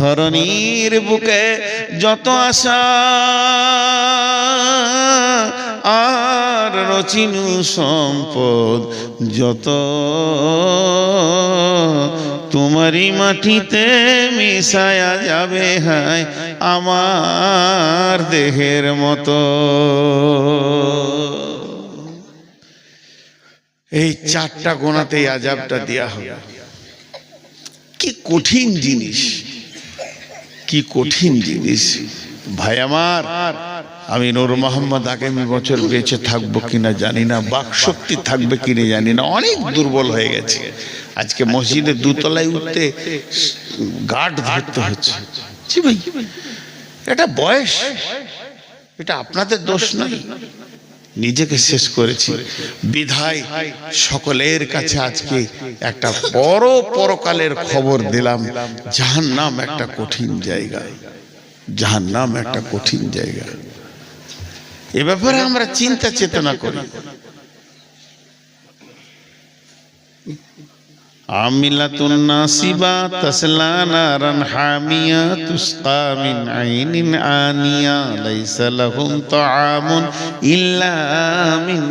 ধরণীর বুকে যত আশা আর রচিনু সম্পদ যত, তোমারই মাটিতে মিশায়া যাবে হায় আমার দেহের মতো। এই চারটা গোনাতেই আযাবটা দেয়া হবে। কি কঠিন জিনিস, কি কঠিন জিনিস ভাই আমার। আমি নূর মোহাম্মদ আগামী বছর বেঁচে থাকবো কিনা জানি না, বাকশক্তি থাকবে কিনা জানি না, অনেক দুর্বল হয়ে গেছে। আজকে মসজিদে দুতলায় উঠতে গার্ড ধরতে হচ্ছে। জি ভাই, এটা বয়স, এটা আপনাদের দোষ নয়, নিজেকে শেষ করেছি বিধায় সকলের কাছে আজকে একটা বড় পরকালের খবর দিলাম। জাহান্নাম একটা কঠিন জায়গা, জাহান্নাম একটা কঠিন জায়গা। এ ব্যাপারে আমরা চিন্তা চেতনা করি। আমিলাতুন নাসিবা তাসলা নারান হামিয়া তুসকা মিন আইনিন আনিয়া লাইসা লাহুম তাআমুন ইল্লা মিন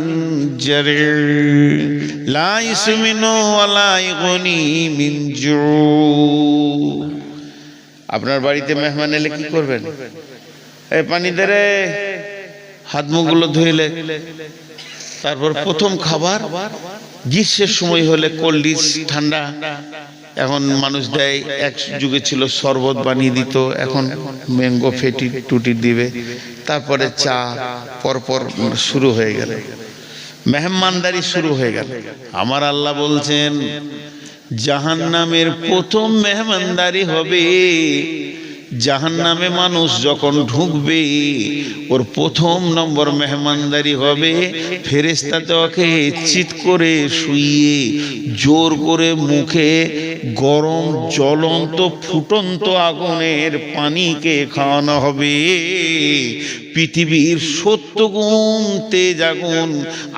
জারি লা ইসমিনু ওয়া লা ইগুনি মিন জু। আপনার বাড়িতে মেহমান এলে কি করবেন? এই পানি দে রে, হাত মুখগুলো ধুইলে। তারপর প্রথম খাবার গ্রীষ্মের সময় হলে কোল্ড ড্রিঙ্কস ঠান্ডা, এখন মানুষ দেয়, এক যুগে ছিল শরবত বানিয়ে দিত, এখন ম্যাঙ্গো ফেটি টুটি দিবে। তারপরে চা, পরপর শুরু হয়ে গেল, মেহমানদারি শুরু হয়ে গেল। আমার আল্লাহ বলছেন জাহান্নামের প্রথম মেহমানদারি হবে। জাহান্নামে মানুষ যখন ঢুকবে ওর প্রথম নম্বর মেহমানদারি হবে, ফেরেশতা ওকে চিৎ করে শুইয়ে জোর করে মুখে গরম জ্বলন্ত ফুটন্ত আগুনের পানিকে খাওয়ানো হবে। পৃথিবীর 70 গুণ তেজ আগুন।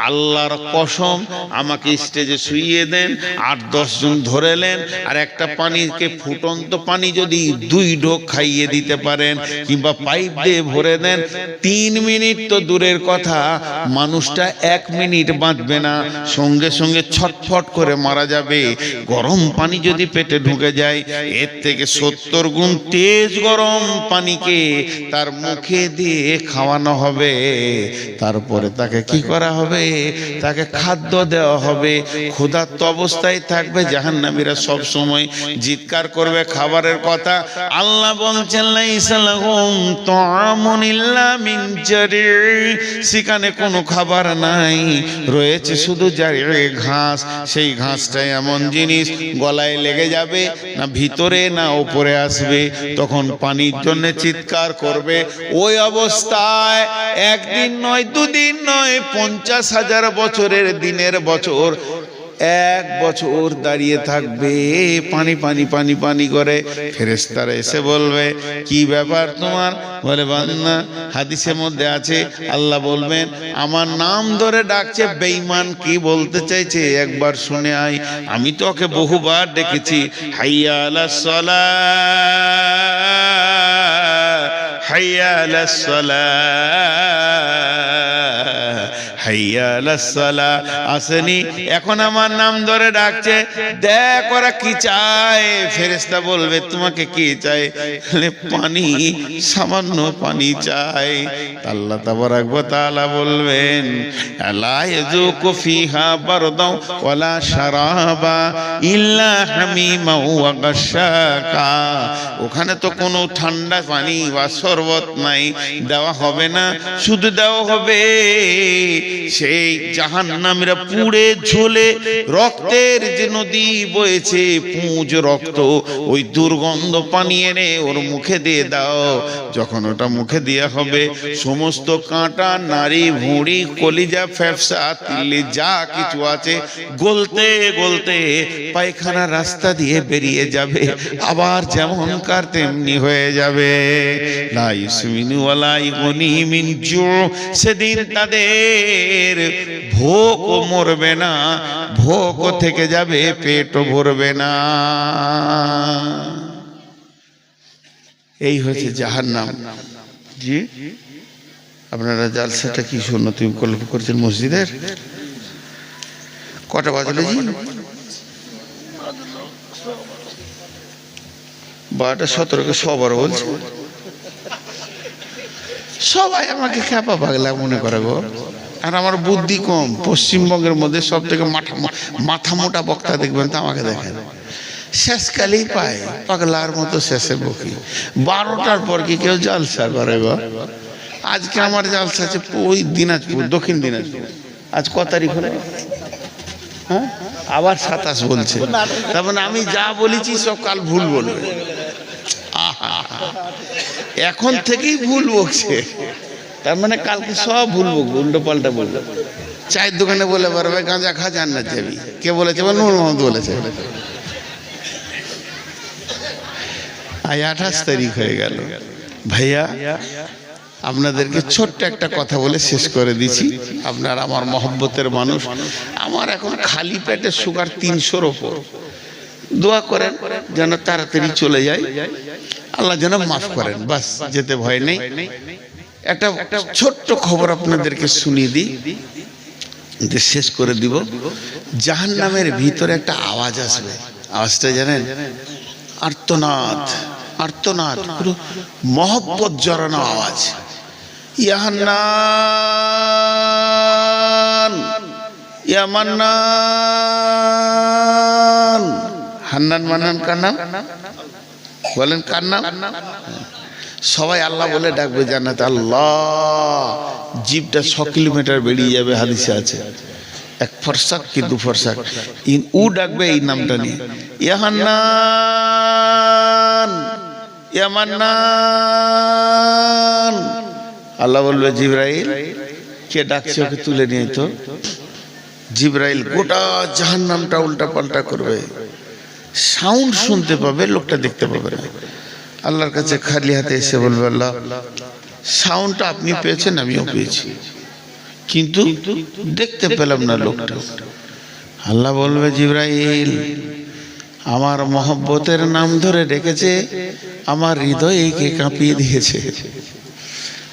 আল্লাহর কসম, আমাকে স্টেজে শুইয়ে দেন, 8-10 জন ধরেলেন, আর একটা পানিকে ফুটন্ত পানি যদি 2 ঢোক খাইয়ে দিতে পারেন কিংবা পাইপ দিয়ে ভরে দেন, 3 মিনিট তো দূরের কথা, মানুষটা 1 মিনিট বাঁচবে না, সঙ্গে সঙ্গে ছটফট করে মারা যাবে। গরম পানি যদি পেটে ঢুকে যায়, এর থেকে 70 গুণ তেজ গরম পানিকে তার মুখে দিয়ে খাওয়ানো হবে। তারপরে তাকে কি করা হবে? তাকে খাদ্য দেওয়া হবে। ক্ষুধার্ত অবস্থায় থাকবে। জাহান্নামীরা সব সময় জিৎকার করবে খাবারের কথা। আল্লাহ বলছেন লাইসা লাহুম তাআমুন ইল্লা মিন জারি, সেখানে কোনো খাবার নাই, রয়েছে শুধু জারি ঘাস। সেই ঘাসটাই এমন জিনিস গলায় লেগে যাবে, না ভিতরে না উপরে আসবে, তখন পানির জন্য চিৎকার করবে। ওই অবস্থায় একদিন নয়, 2 দিন নয়, 50,000 বছরের দিনের বছর, 1 বছর দাঁড়িয়ে থাকবে পানি পানি পানি পানি করে। ফেরেশতারা এসে বলবে কি ব্যাপার তোমার? বলে বান্দা, হাদিসের মধ্যে আছে আল্লাহ বলবেন আমার নাম ধরে ডাকছে, বেঈমান কি বলতে চাইছে একবার শুনে আয়। আমি তো ওকে বহুবার ডেকেছি, হাইয়া আলাস সালাহ, হাইয়া আলাস সালাহ, হাইয়া আলাস সালাহ। আসেনি, এখন আমার নাম ধরে ডাকছে, দেখ ওরা কি চায়। ফেরেশতা বলবে তোমাকে কি চাই? পানি, সামান্য পানি চাই। আল্লাহ তাবারাক ওয়া তাআলা বলবেন লা ইয়াযুকু ফিহা বারদাও ওয়ালা শারাবা ইল্লা হামিমা ওয়া গাশশাকা। ওখানে তো কোনো ঠান্ডা পানি বা শরবত নাই, দেওয়া হবে না। শুধু দেওয়া হবে সেই জাহান্নামীরা পুড়ে ঝোলে রক্তের যে নদী বয়েছে, পুঁজ রক্ত, ওই দুর্গন্ধ পানি এনে ওর মুখে দিয়ে দাও। যখন ওটা মুখে দেওয়া হবে, সমস্ত কাঁটা, নাড়ি, ভুঁড়ি, কলিজা, ফ্যাফসা, তিল্লি যা কিছু আছে গলতে গলতে পায়খানা রাস্তা দিয়ে বেরিয়ে যাবে, আবার যেমনকার তেমনি হয়ে যাবে। লা ইসমিনু ওয়া লা ইগুনি মিন জু। সেদিন তাদের ভোকও মরবে না, ভোকও থেকে যাবে, পেটও ভরবে না। এই হচ্ছে জাহান্নাম। জি, আপনারা জালসাটা কি শূন্য তুমি কল্প করছেন মসজিদের? কটা বাজলে জি? 12:17 সবার বলছে। সবাই আমাকে খ্যাপা পাগলা মনে করে গো। আর আমার বুদ্ধি কম। পশ্চিমবঙ্গের মধ্যে সব থেকে মাথা মোটা বক্তা দেখবেন তো আমাকে দেখেন, শেষকালেই পায় পাগলার মতো শেষে বকি। 12টার পর কি কেউ জালসা করে গো? আজকে আমার জালসা আছে ওই দিনাজপুর, দক্ষিণ দিনাজপুর। আজ ক তারিখ হলো? হ্যাঁ, আবার 27 বলছে। তার মানে আমি যা বলেছি সব কাল ভুল বলবে। এখন থেকেই ভুল বকছে, তার মানে কালকে সব ভুল বকবে, উল্টো পাল্টা বলবে। চায়ের দোকানে বলে পারবে গাঁজা খা জান্নাত যাবি। কে বলেছে? নূর মোহাম্মদ বলেছে। আজ 28 তারিখ হয়ে গেল। ভাইয়া, আপনাদেরকে ছোট্ট একটা কথা বলে শেষ করে দিছি। আপনার আমার মহব্বতের মানুষ। আমার এখন খালি পেটে সুগার 300-র ওপর। দোয়া করেন যেন তাড়াতাড়ি চলে যায়, আল্লাহ যেন মাফ করেন, বাস, যেতে ভয় নেই। একটা ছোট্ট খবর আপনাদেরকে শুনিয়ে দিই, শেষ করে দিব। জাহান্নামের ভিতরে একটা আওয়াজ আসবে। আওয়াজটা জানেন? আর্তনাদ, আর্তনাদ, পুরো মহব্বত জড়ানো আওয়াজ। ইয়া হান্নান, ইয়া মান্নান। হান্নান মান্নান কার নাম বলেন? কার নাম? সবাই আল্লাহ বলে ডাকবে জান্নাতে। আল্লাহ, জিভটা 6 কিলোমিটার বেরিয়ে যাবে, হাদিসে আছে। 1 ফরসাক কি 2 ফরসাক উ ডাকবে এই নামটা নিয়ে, ইয়া হান্নান, ইয়া মান্নান। আল্লাহ বলবে জিবরাইল, কে ডাকছে ওকে তুলে নিয়ে। তো জিবরাইল গোটা জাহান্নামটা উল্টা পাল্টা করবে, সাউন্ড শুনতে পাবে, লোকটা দেখতে পাবে না। আল্লাহর কাছে খালি হাতে এসে বলবে, আল্লাহ, সাউন্ডটা আপনি পেয়েছেন, আমিও পেয়েছি, কিন্তু দেখতে পেলাম না লোকটা। আল্লাহ বলবে, জিবরাইল, আমার মহব্বতের নাম ধরে ডেকেছে, আমার হৃদয়কে কাঁপিয়ে দিয়েছে।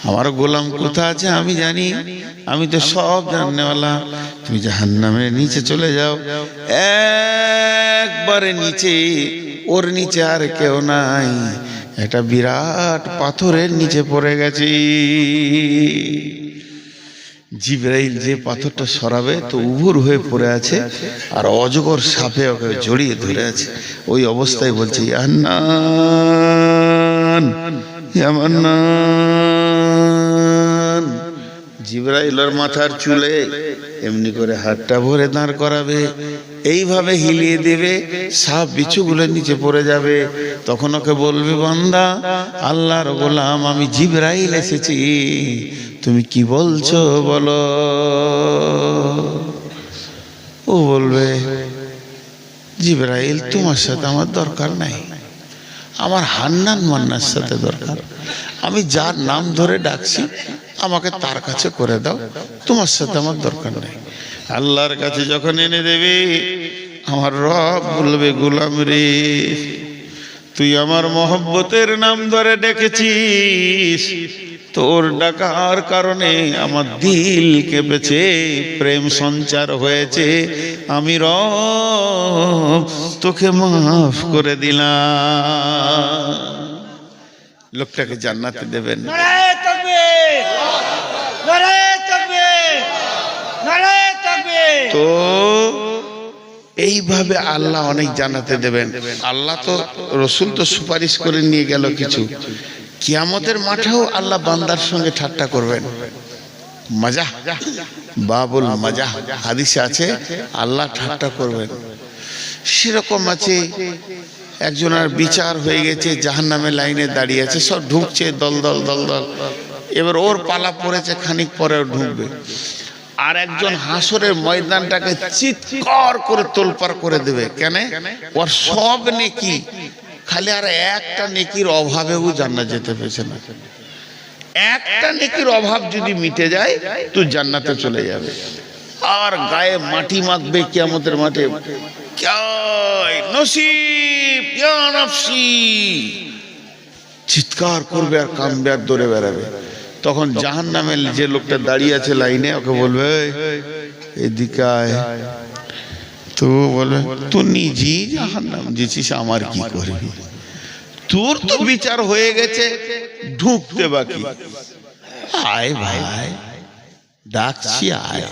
আমার গোলাম কোথায় আছে আমি জানি, আমি তো সব জাননেওয়ালা। তুমি জাহান্নামের নিচে চলে যাও, একবারে নিচে, ওর নিচে আর কেউ নাই, একটা বিরাট পাথরের নিচে পড়ে গেছে। জিবরাইল যে পাথরটা সরাবে তো উভুর হয়ে পড়ে আছে, আর অজগর সাপে ওকে জড়িয়ে ধরে আছে। ওই অবস্থায় বলছে, ইয়া হান্নান, ইয়া মান্নান। জিবরাইলের মাথার চুলে এমনি করে হাতটা ভরে দাঁড় করাবে, এইভাবে হিলিয়ে দেবে, সাপ বিচ্ছুগুলো নিচে পড়ে যাবে। তখন ওকে বলবে, বান্দা, আল্লাহর গোলাম আমি জিবরাইল এসেছি, তুমি কি বলছো বলো। ও বলবে, জিবরাইল, তোমার সাথে আমার দরকার নাই, আমার হান্নান মান্নার সাথে দরকার। আমি যার নাম ধরে ডাকছি আমাকে তার কাছে করে দাও, তোমার সাথে আমার দরকার নেই। আল্লাহর কাছে যখন এনে দেবে, আমার রব বলবে, গোলাম রে, তুই আমার মহব্বতের নাম ধরে ডেকেছিস, তোর ডাকার কারণে আমার দিল কেঁপেছে, প্রেম সঞ্চার হয়েছে, আমি রব তোকে মাফ করে দিলাম। লোকটাকে জান্নাতে দেবেন। নারায়ে তাকবীর, নারায়ে তাকবীর, নারায়ে তাকবীর। তো এইভাবে আল্লাহ অনেক জান্নাতে দেবেন। আল্লাহ তো, রসুল তো সুপারিশ করে নিয়ে গেল কিছু। কিয়ামতের মাঠেও আল্লাহ বান্দার সঙ্গে ঠাট্টা করবেন। মজা, বাবুল মজা, হাদিসে আছে আল্লাহ ঠাট্টা করবেন। সেরকম আছে, একজনের বিচার হয়ে গেছে, জাহান্নামের লাইনে দাঁড়িয়ে আছে, সব ঢুকছে দল দল দল দল। এবার ওর পালা পড়েছে, খানিক পরে ঢুকবে। আর একজন হাসরের ময়দানটাকে চিৎকার করে তোলপাড় করে দেবে। কেন? ওর সব নেকি, খালি আর একটা নেকির অভাবেও জান্নাত যেতে পেরেছে না। একটা নেকির অভাব যদি মিটে যায় তুই জান্নাতে চলে যাবে। আর গায়ে মাটি মাখবে কিয়ামতের মাঠে, ক্যায় নসিব ইয়া নফসি, চিৎকার করবে আর কামবে আর দৌড়ে বেড়াবে। তখন জাহান্নামের যে লোকটা দাঁড়িয়ে আছে লাইনে, ওকে বলবে এদিকে আয়। তো বলবে তুই নিজেই জাহান্নাম দিয়েছিস, আমার কি করবি, তোর তো বিচার হয়ে গেছে, ঢুকতে বাকি। আয় ভাই ডাকছি, আয়।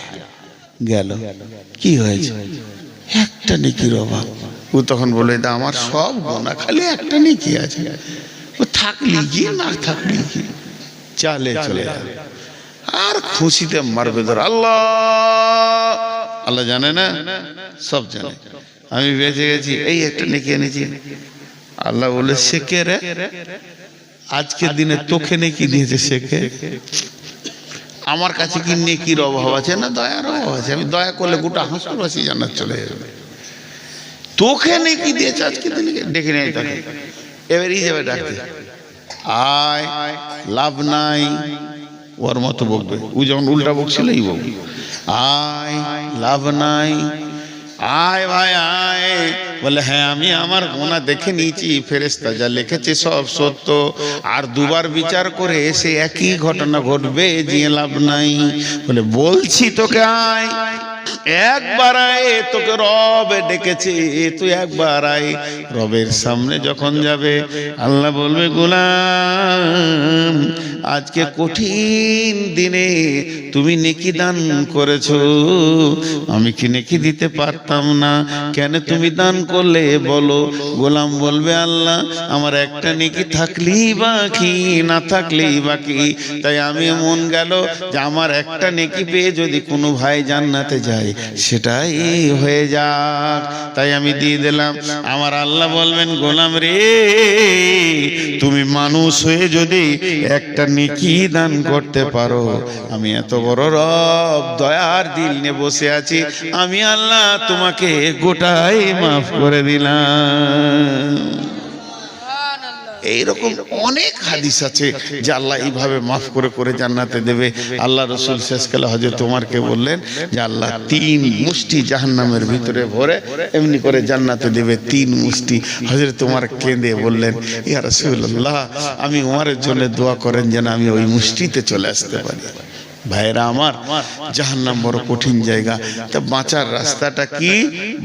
গেল, কি হয়েছে? একটা নেকির অভাব। ও তখন বলে আমার সব গোনা, খালি একটা নেকি আছে, ও থাকলি কি না থাকলি কি, চলে চলে যাবে। আর খুশিতে মারবে ধর। আল্লাহ আল্লাহ জানে না, সব জানে। আমি বেঁচে গেছি, এই একটা নেকি এনেছি। আল্লাহ বলে সে কে রে? আজকের দিনে তোকে নেকি দিয়েছে সে কে? আমার কাছে কি নেকির অভাব আছে না দয়ার অভাব আছে? আমি দয়া করলে গোটা হাসপাতাল জান্নাত চলে যাবে। তোকে নেকি দিয়েছে আজকে দিনে, ডেকে নেই তাকে। এবারই যাবে ডাকতে, আয় লাভ নাই, ওর মতো বকবে। ও যখন উল্টা বকছিল এই বকবে, আয় লাভ নাই, আয় ভাই আয়। বলে হ্যাঁ আমি আমার গোনা দেখে নিয়েছি, ফেরেশতা যা লিখেছে সব সত্য, আর দুবার বিচার করে এসে একই ঘটনা ঘটবে, যে লাভ নাই। বলে বলছি তোকে আয়, একবার আয়, তোকে রব ডেকেছে, তুই একবার আয়। রবের সামনে যখন যাবে, আল্লাহ বলবে গোলাম আজকে কঠিন দিনে তুমি নেকি দান করেছো, আমি কি নেকি দিতে পারতাম না? কেন তুমি দান করলে বলো? গোলাম বলবে আল্লাহ আমার একটা নেকি থাকলেই বাকি, না থাকলেই বাকি। তাই আমি মন গেল যে আমার একটা নেকি পেয়ে যদি কোনো ভাই জান্নাতে যায় সেটাই হয়ে যাক, তাই আমি দিয়ে দিলাম। আমার আল্লাহ বলবেন গোলাম রে, তুমি মানুষ হয়ে যদি একটা নেকি দান করতে পারো, আমি এত বড় রব দয়ার দিল নিয়ে বসে আছি, আমি আল্লাহ তোমাকে গোটাই মাফ করে দিলাম। এইরকম অনেক হাদিস আছে যে আল্লাহ এইভাবে মাফ করে করে জান্নাতে দেবে। আল্লাহ রসুল শেষকালে হযরত ওমরকে বললেন যে আল্লাহ 3 মুষ্টি জাহান্নামের ভিতরে ভরে এমনি করে জান্নাতে দেবে, 3 মুষ্টি। হযরত ওমর কেঁদে বললেন ইয়া রাসূলুল্লাহ, আমি ওমরের জন্য দোয়া করেন যেন আমি ওই মুষ্টিতে চলে আসতে পারি। ভাইরা আমার, জাহান্নাম বড় কঠিন জায়গা। তা বাঁচার রাস্তাটা কি?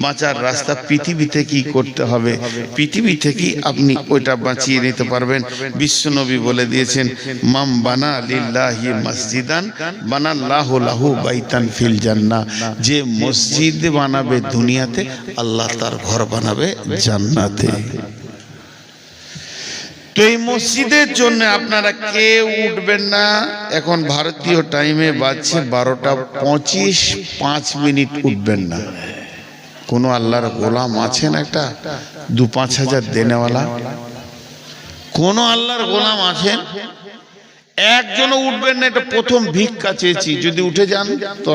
বাঁচার রাস্তা পৃথিবীতে কি করতে হবে, পৃথিবী থেকে আপনি ওইটা বাঁচিয়ে নিতে পারবেন। বিশ্বনবী বলে দিয়েছেন মাম বানা লিল্লাহি মসজিদান বানাল্লাহু লাহু বাইতান ফিল জান্নাহ, যে মসজিদ বানাবে দুনিয়াতে, আল্লাহ তার ঘর বানাবে জান্নাতে। তো এই মসজিদের জন্য আপনারা কেউ উঠবেন না। এখন ভারতীয় টাইমে বাজছে 12টা 25, 5 মিনিট উঠবেন না। কোনো আল্লাহর গোলাম আছেন একটা 2-5 হাজার দেনেওয়ালা? কোন আল্লাহর গোলাম আছেন? একজনও উঠবেন না। এটা প্রথম ভিক্ষা চেয়েছি, যদি উঠে যান তো